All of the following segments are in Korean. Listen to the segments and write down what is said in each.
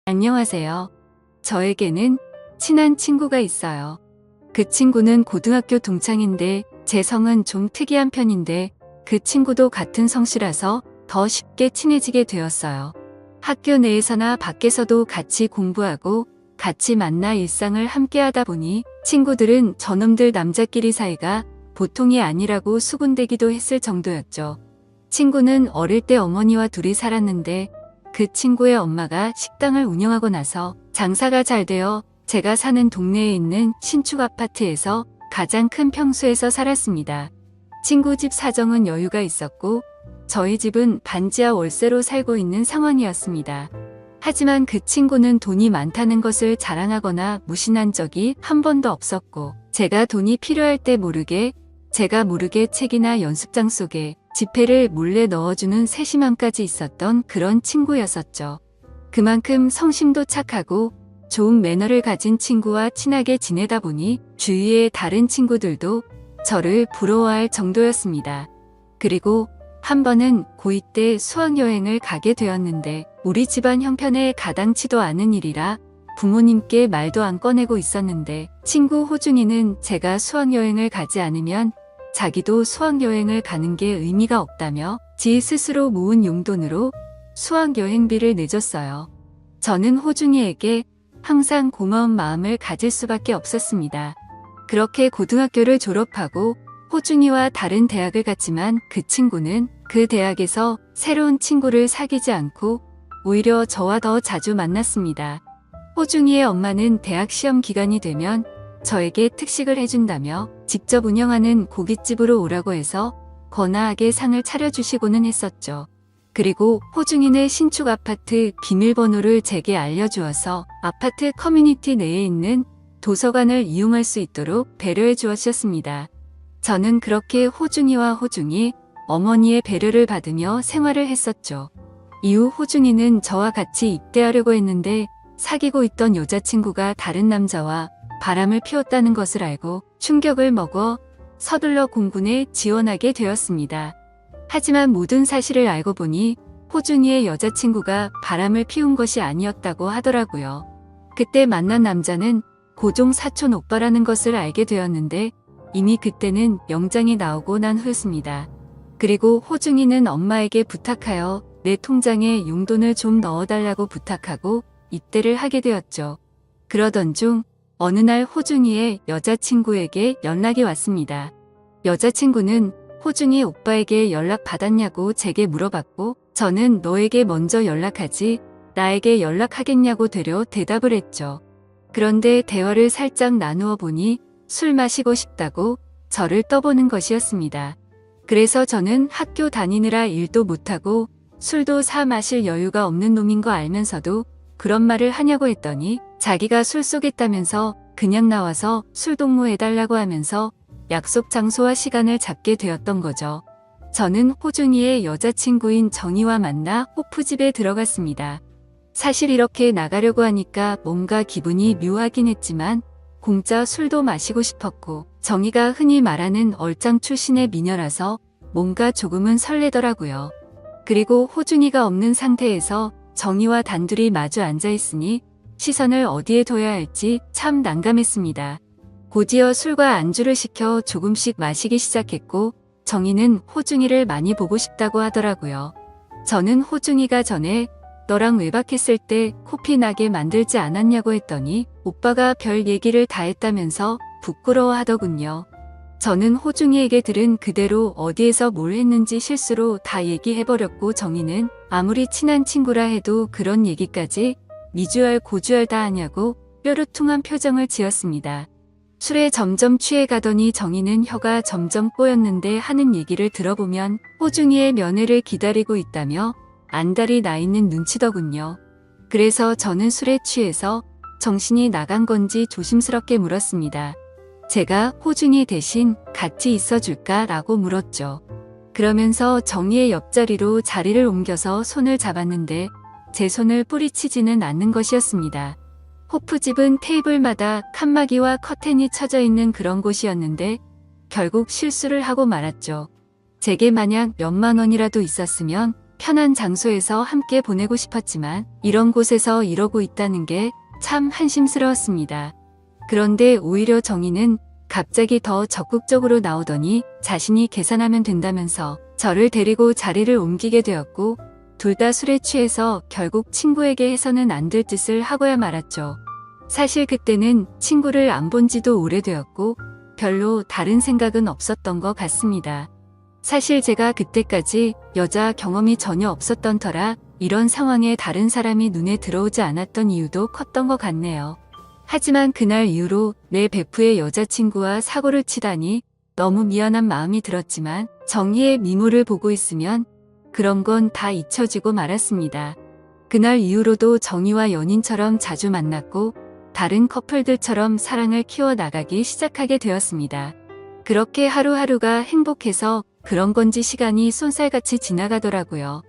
안녕하세요. 저에게는 친한 친구가 있어요. 그 친구는 고등학교 동창인데 제 성은 좀 특이한 편인데 그 친구도 같은 성씨라서 더 쉽게 친해지게 되었어요. 학교 내에서나 밖에서도 같이 공부하고 같이 만나 일상을 함께 하다 보니 친구들은 저놈들 남자끼리 사이가 보통이 아니라고 수군대기도 했을 정도였죠. 친구는 어릴 때 어머니와 둘이 살았는데 그 친구의 엄마가 식당을 운영하고 나서 장사가 잘 되어 제가 사는 동네에 있는 신축 아파트에서 가장 큰 평수에서 살았습니다. 친구 집 사정은 여유가 있었고 저희 집은 반지하 월세로 살고 있는 상황이었습니다. 하지만 그 친구는 돈이 많다는 것을 자랑하거나 무신한 적이 한 번도 없었고 제가 돈이 필요할 때 제가 모르게 책이나 연습장 속에 지폐를 몰래 넣어주는 세심함까지 있었던 그런 친구였었죠. 그만큼 성심도 착하고 좋은 매너를 가진 친구와 친하게 지내다 보니 주위의 다른 친구들도 저를 부러워할 정도였습니다. 그리고 한 번은 고2 때 수학여행을 가게 되었는데 우리 집안 형편에 가당치도 않은 일이라 부모님께 말도 안 꺼내고 있었는데 친구 호중이는 제가 수학여행을 가지 않으면 자기도 수학여행을 가는 게 의미가 없다며 지 스스로 모은 용돈으로 수학여행비를 내줬어요. 저는 호중이에게 항상 고마운 마음을 가질 수밖에 없었습니다. 그렇게 고등학교를 졸업하고 호중이와 다른 대학을 갔지만 그 친구는 그 대학에서 새로운 친구를 사귀지 않고 오히려 저와 더 자주 만났습니다. 호중이의 엄마는 대학 시험 기간이 되면 저에게 특식을 해준다며 직접 운영하는 고깃집으로 오라고 해서 거나하게 상을 차려주시고는 했었죠. 그리고 호중이네 신축 아파트 비밀번호를 제게 알려주어서 아파트 커뮤니티 내에 있는 도서관을 이용할 수 있도록 배려해 주었습니다. 저는 그렇게 호중이와 호중이 어머니의 배려를 받으며 생활을 했었죠. 이후 호중이는 저와 같이 입대하려고 했는데 사귀고 있던 여자친구가 다른 남자와 바람을 피웠다는 것을 알고 충격을 먹어 서둘러 공군에 지원하게 되었습니다. 하지만 모든 사실을 알고 보니 호중이의 여자친구가 바람을 피운 것이 아니었다고 하더라고요. 그때 만난 남자는 고종 사촌 오빠라는 것을 알게 되었는데 이미 그때는 영장이 나오고 난 후였습니다. 그리고 호중이는 엄마에게 부탁하여 내 통장에 용돈을 좀 넣어달라고 부탁하고 입대를 하게 되었죠. 그러던 중 어느 날 호중이의 여자친구에게 연락이 왔습니다. 여자친구는 호중이 오빠에게 연락 받았냐고 제게 물어봤고 저는 너에게 먼저 연락하지 나에게 연락하겠냐고 되려 대답을 했죠. 그런데 대화를 살짝 나누어 보니 술 마시고 싶다고 저를 떠보는 것이었습니다. 그래서 저는 학교 다니느라 일도 못하고 술도 사 마실 여유가 없는 놈인 거 알면서도 그런 말을 하냐고 했더니 자기가 술 쏘겠다면서 그냥 나와서 술 동무해달라고 하면서 약속 장소와 시간을 잡게 되었던 거죠. 저는 호중이의 여자친구인 정희와 만나 호프집에 들어갔습니다. 사실 이렇게 나가려고 하니까 뭔가 기분이 묘하긴 했지만 공짜 술도 마시고 싶었고 정희가 흔히 말하는 얼짱 출신의 미녀라서 뭔가 조금은 설레더라고요. 그리고 호중이가 없는 상태에서 정희와 단둘이 마주 앉아 있으니 시선을 어디에 둬야 할지 참 난감했습니다. 곧이어 술과 안주를 시켜 조금씩 마시기 시작했고 정희는 호중이를 많이 보고 싶다고 하더라고요. 저는 호중이가 전에 너랑 외박했을 때 코피 나게 만들지 않았냐고 했더니 오빠가 별 얘기를 다 했다면서 부끄러워 하더군요. 저는 호중이에게 들은 그대로 어디에서 뭘 했는지 실수로 다 얘기해버렸고 정희는 아무리 친한 친구라 해도 그런 얘기까지 미주얼 고주얼 다 하냐고 뾰루퉁한 표정을 지었습니다. 술에 점점 취해가더니 정희는 혀가 점점 꼬였는데 하는 얘기를 들어보면 호중이의 면회를 기다리고 있다며 안달이 나 있는 눈치더군요. 그래서 저는 술에 취해서 정신이 나간 건지 조심스럽게 물었습니다. 제가 호중이 대신 같이 있어줄까? 라고 물었죠. 그러면서 정희의 옆자리로 자리를 옮겨서 손을 잡았는데 제 손을 뿌리치지는 않는 것이었습니다. 호프집은 테이블마다 칸막이와 커튼이 쳐져 있는 그런 곳이었는데 결국 실수를 하고 말았죠. 제게 만약 몇만 원이라도 있었으면 편한 장소에서 함께 보내고 싶었지만 이런 곳에서 이러고 있다는 게 참 한심스러웠습니다. 그런데 오히려 정희는 갑자기 더 적극적으로 나오더니 자신이 계산하면 된다면서 저를 데리고 자리를 옮기게 되었고, 둘 다 술에 취해서 결국 친구에게 해서는 안 될 짓을 하고야 말았죠. 사실 그때는 친구를 안 본 지도 오래되었고 별로 다른 생각은 없었던 것 같습니다. 사실 제가 그때까지 여자 경험이 전혀 없었던 터라 이런 상황에 다른 사람이 눈에 들어오지 않았던 이유도 컸던 것 같네요. 하지만 그날 이후로 내 베프의 여자친구와 사고를 치다니 너무 미안한 마음이 들었지만 정희의 미모를 보고 있으면 그런 건 다 잊혀지고 말았습니다. 그날 이후로도 정희와 연인처럼 자주 만났고 다른 커플들처럼 사랑을 키워나가기 시작하게 되었습니다. 그렇게 하루하루가 행복해서 그런 건지 시간이 쏜살같이 지나가더라고요.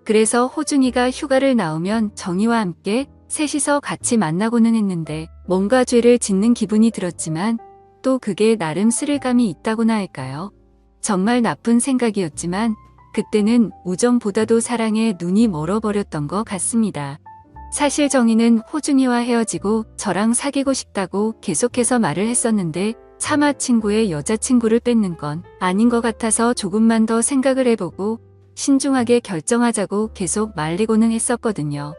그래서 호중이가 휴가를 나오면 정희와 함께 셋이서 같이 만나고는 했는데 뭔가 죄를 짓는 기분이 들었지만 또 그게 나름 스릴감이 있다고나 할까요? 정말 나쁜 생각이었지만 그때는 우정보다도 사랑에 눈이 멀어버렸던 것 같습니다. 사실 정희는 호중이와 헤어지고 저랑 사귀고 싶다고 계속해서 말을 했었는데 차마 친구의 여자친구를 뺏는 건 아닌 것 같아서 조금만 더 생각을 해보고 신중하게 결정하자고 계속 말리고는 했었거든요.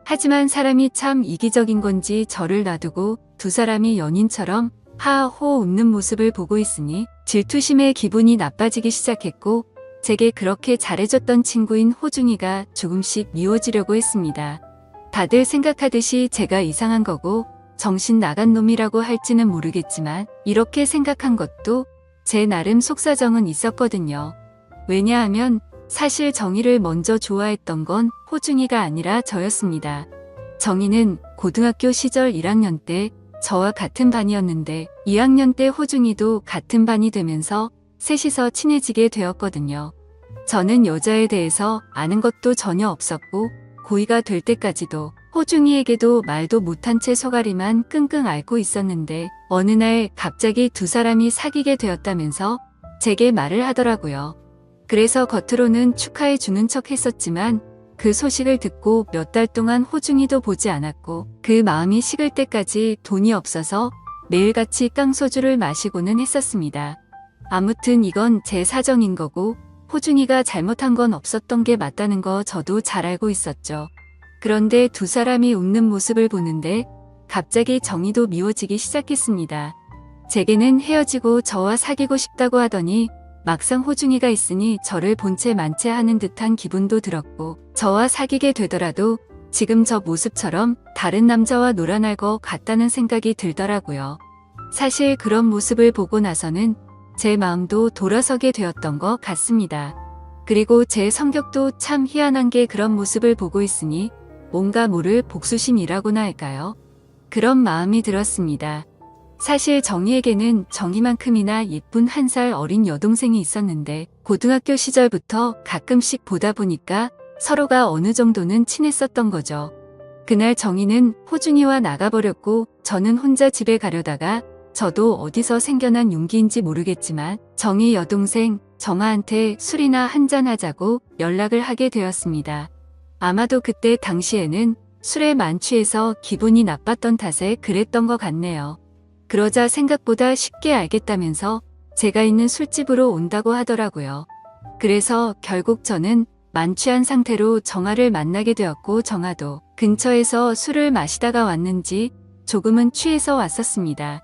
하지만 사람이 참 이기적인 건지 저를 놔두고 두 사람이 연인처럼 하하호 웃는 모습을 보고 있으니 질투심에 기분이 나빠지기 시작했고, 제게 그렇게 잘해줬던 친구인 호중이가 조금씩 미워지려고 했습니다. 다들 생각하듯이 제가 이상한 거고 정신 나간 놈이라고 할지는 모르겠지만 이렇게 생각한 것도 제 나름 속사정은 있었거든요. 왜냐하면 사실 정희를 먼저 좋아했던 건 호중이가 아니라 저였습니다. 정희는 고등학교 시절 1학년 때 저와 같은 반이었는데 2학년 때 호중이도 같은 반이 되면서 셋이서 친해지게 되었거든요. 저는 여자에 대해서 아는 것도 전혀 없었고 고2가 될 때까지도 호중이에게도 말도 못한 채 소가리만 끙끙 앓고 있었는데 어느 날 갑자기 두 사람이 사귀게 되었다면서 제게 말을 하더라고요. 그래서 겉으로는 축하해 주는 척 했었지만 그 소식을 듣고 몇 달 동안 호중이도 보지 않았고 그 마음이 식을 때까지 돈이 없어서 매일같이 깡소주를 마시고는 했었습니다. 아무튼 이건 제 사정인 거고 호중이가 잘못한 건 없었던 게 맞다는 거 저도 잘 알고 있었죠. 그런데 두 사람이 웃는 모습을 보는데 갑자기 정희도 미워지기 시작했습니다. 제게는 헤어지고 저와 사귀고 싶다고 하더니 막상 호중이가 있으니 저를 본체 만체 하는 듯한 기분도 들었고 저와 사귀게 되더라도 지금 저 모습처럼 다른 남자와 놀아날 것 같다는 생각이 들더라고요. 사실 그런 모습을 보고 나서는 제 마음도 돌아서게 되었던 것 같습니다. 그리고 제 성격도 참 희한한 게 그런 모습을 보고 있으니 뭔가 모를 복수심이라고나 할까요? 그런 마음이 들었습니다. 사실 정희에게는 정희만큼이나 예쁜 1살 어린 여동생이 있었는데 고등학교 시절부터 가끔씩 보다 보니까 서로가 어느 정도는 친했었던 거죠. 그날 정희는 호중이와 나가버렸고 저는 혼자 집에 가려다가 저도 어디서 생겨난 용기인지 모르겠지만 정희 여동생 정아한테 술이나 한잔하자고 연락을 하게 되었습니다. 아마도 그때 당시에는 술에 만취해서 기분이 나빴던 탓에 그랬던 것 같네요. 그러자 생각보다 쉽게 알겠다면서 제가 있는 술집으로 온다고 하더라고요. 그래서 결국 저는 만취한 상태로 정아를 만나게 되었고 정아도 근처에서 술을 마시다가 왔는지 조금은 취해서 왔었습니다.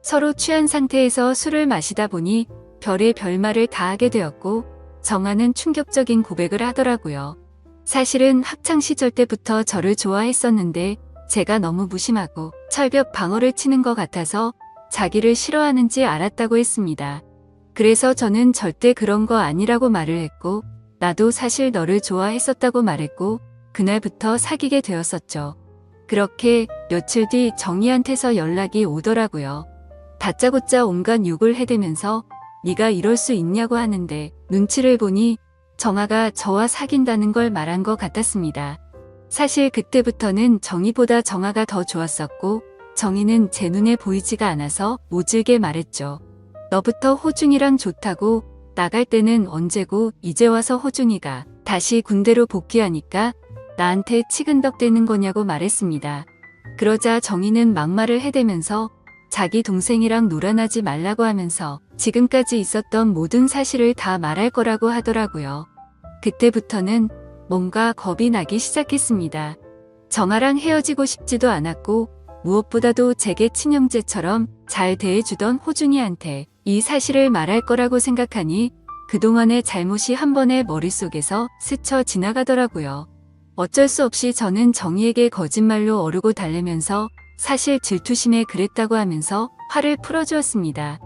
서로 취한 상태에서 술을 마시다 보니 별의 별말을 다 하게 되었고 정아는 충격적인 고백을 하더라고요. 사실은 학창시절 때부터 저를 좋아했었는데 제가 너무 무심하고 철벽 방어를 치는 것 같아서 자기를 싫어하는지 알았다고 했습니다. 그래서 저는 절대 그런 거 아니라고 말을 했고 나도 사실 너를 좋아했었다고 말했고 그날부터 사귀게 되었었죠. 그렇게 며칠 뒤 정희한테서 연락이 오더라고요. 다짜고짜 온갖 욕을 해대면서 네가 이럴 수 있냐고 하는데 눈치를 보니 정아가 저와 사귄다는 걸 말한 것 같았습니다. 사실 그때부터는 정희보다 정아가 더 좋았었고 정희는 제 눈에 보이지가 않아서 모질게 말했죠. 너부터 호중이랑 좋다고 나갈 때는 언제고 이제 와서 호중이가 다시 군대로 복귀하니까 나한테 치근덕대는 거냐고 말했습니다. 그러자 정희는 막말을 해대면서 자기 동생이랑 놀아나지 말라고 하면서 지금까지 있었던 모든 사실을 다 말할 거라고 하더라고요. 그때부터는 뭔가 겁이 나기 시작했습니다. 정아랑 헤어지고 싶지도 않았고 무엇보다도 제게 친형제처럼 잘 대해주던 호중이한테 이 사실을 말할 거라고 생각하니 그동안의 잘못이 한 번에 머릿속에서 스쳐 지나가더라고요. 어쩔 수 없이 저는 정희에게 거짓말로 어르고 달래면서 사실 질투심에 그랬다고 하면서 화를 풀어주었습니다.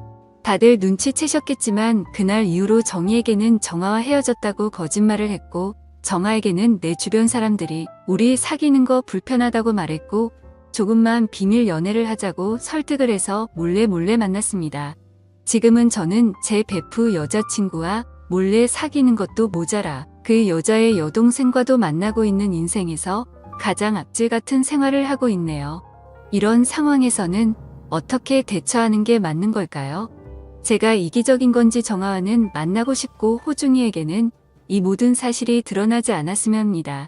다들 눈치채셨겠지만 그날 이후로 정희에게는 정아와 헤어졌다고 거짓말을 했고 정아에게는 내 주변 사람들이 우리 사귀는 거 불편하다고 말했고 조금만 비밀 연애를 하자고 설득을 해서 몰래 만났습니다. 지금은 저는 제 베프 여자친구와 몰래 사귀는 것도 모자라 그 여자의 여동생과도 만나고 있는 인생에서 가장 악질 같은 생활을 하고 있네요. 이런 상황에서는 어떻게 대처하는 게 맞는 걸까요? 제가 이기적인 건지 정아와는 만나고 싶고 호중이에게는 이 모든 사실이 드러나지 않았으면 합니다.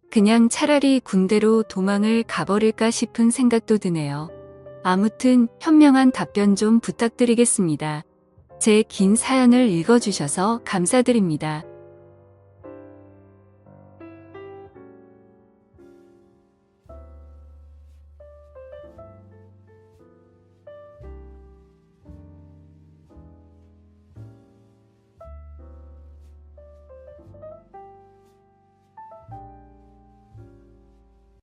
그냥 차라리 군대로 도망을 가버릴까 싶은 생각도 드네요. 아무튼 현명한 답변 좀 부탁드리겠습니다. 제 긴 사연을 읽어주셔서 감사드립니다.